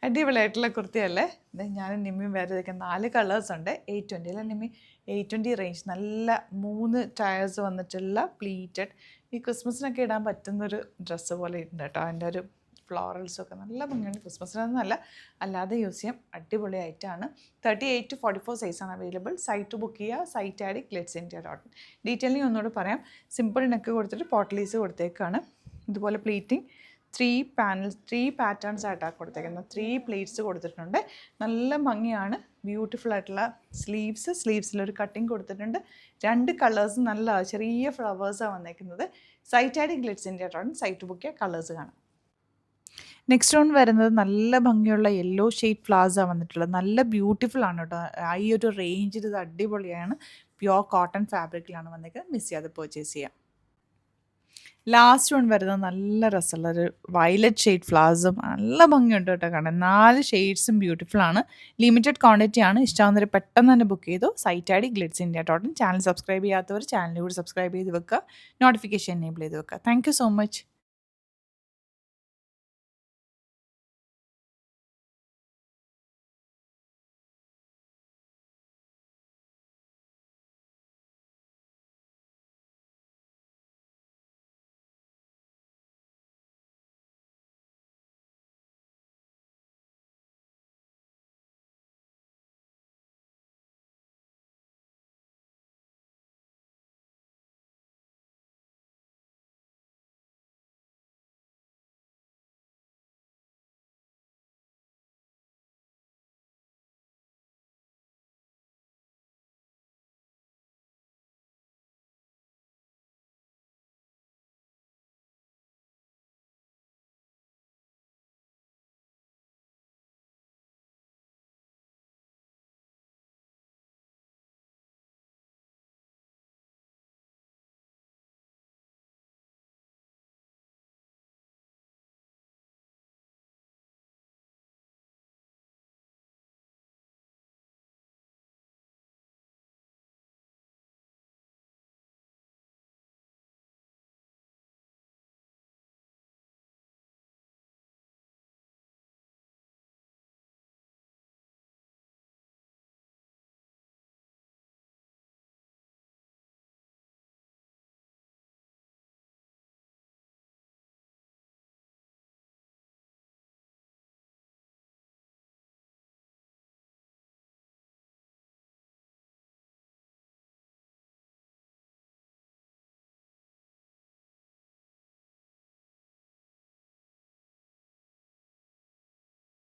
അടിപൊളിയായിട്ടുള്ള കുർത്തിയല്ലേ? ദേ ഞാനും നിമ്മിയും വേറെ ഇരിക്കുന്ന 4 കളേഴ്സ് ഉണ്ട്. 820 അല്ലേ നിമ്മി? 820 റേഞ്ച് നല്ല 3 ടയേഴ്സ് വന്നിട്ടുള്ള പ്ലീറ്റഡ് ഈ ക്രിസ്മസിനൊക്കെ ഇടാൻ പറ്റുന്നൊരു ഡ്രസ്സ് പോലെ ഉണ്ട് കേട്ടോ. അതിൻ്റെ ഒരു ഫ്ലോറൽസൊക്കെ നല്ല ഭംഗിയുണ്ട്. ക്രിസ്മസിനൊന്നുമല്ല, അല്ലാതെ യൂസ് ചെയ്യാം. അടിപൊളിയായിട്ടാണ്. 38 to 44 സൈസാണ് അവൈലബിൾ. സൈറ്റ് ബുക്ക് ചെയ്യുക. Site add glitzindia.in. ഡീറ്റെയിലിംഗ് ഒന്നുകൂടെ പറയാം. സിമ്പിൾ നെക്ക് കൊടുത്തിട്ട് പോട്ട്ലീസ് കൊടുത്തേക്കാണ്. ഇതുപോലെ പ്ലീറ്റിംഗ് 3 പാറ്റേൺസ് ആയിട്ടാണ് കൊടുത്തേക്കുന്നത്. 3 പ്ലേറ്റ്സ് കൊടുത്തിട്ടുണ്ട്. നല്ല ഭംഗിയാണ്. ബ്യൂട്ടിഫുൾ ആയിട്ടുള്ള സ്ലീവ്സിലൊരു കട്ടിങ് കൊടുത്തിട്ടുണ്ട്. 2 കളേഴ്സ് നല്ല ചെറിയ ഫ്ലവേഴ്സാണ് വന്നേക്കുന്നത്. Site add glitzindia.in. Site book ചെയ്യുക. കളേഴ്സ് കാണാം. നെക്സ്റ്റ് റൗണ്ട് വരുന്നത് നല്ല ഭംഗിയുള്ള യെല്ലോ ഷെയ്ഡ് ഫ്ലവേഴ്സാണ് വന്നിട്ടുള്ളത്. നല്ല ബ്യൂട്ടിഫുൾ ആണ് കേട്ടോ. ഈ ഒരു റേഞ്ചിൽ ഇത് അടിപൊളിയാണ്. പ്യുവർ കോട്ടൺ ഫാബ്രിക്കിലാണ് വന്നേക്കുന്നത്. മിസ് ചെയ്യാതെ പർച്ചേസ് ചെയ്യാം. ലാസ്റ്റ് വൺ വരുന്നത് നല്ല രസമുള്ളൊരു വയലറ്റ് ഷെയ്ഡ് ഫ്ലവേഴ്സും നല്ല ഭംഗിയുണ്ട് കേട്ടോ കാണാൻ. 4 ഷെയ്ഡ്സും ബ്യൂട്ടിഫുൾ ആണ്. ലിമിറ്റഡ് ക്വാണ്ടിറ്റി ആണ്. ഇഷ്ടമാകുന്നവർ പെട്ടെന്ന് തന്നെ ബുക്ക് ചെയ്തു. Site add glitzindia.in. Channel subscribe ചെയ്യാത്തവർ ചാനൽ കൂടി സബ്സ്ക്രൈബ് ചെയ്ത് വെക്കുക. നോട്ടിഫിക്കേഷൻ എനേബിൾ ചെയ്ത് വെക്കുക. Thank you so much.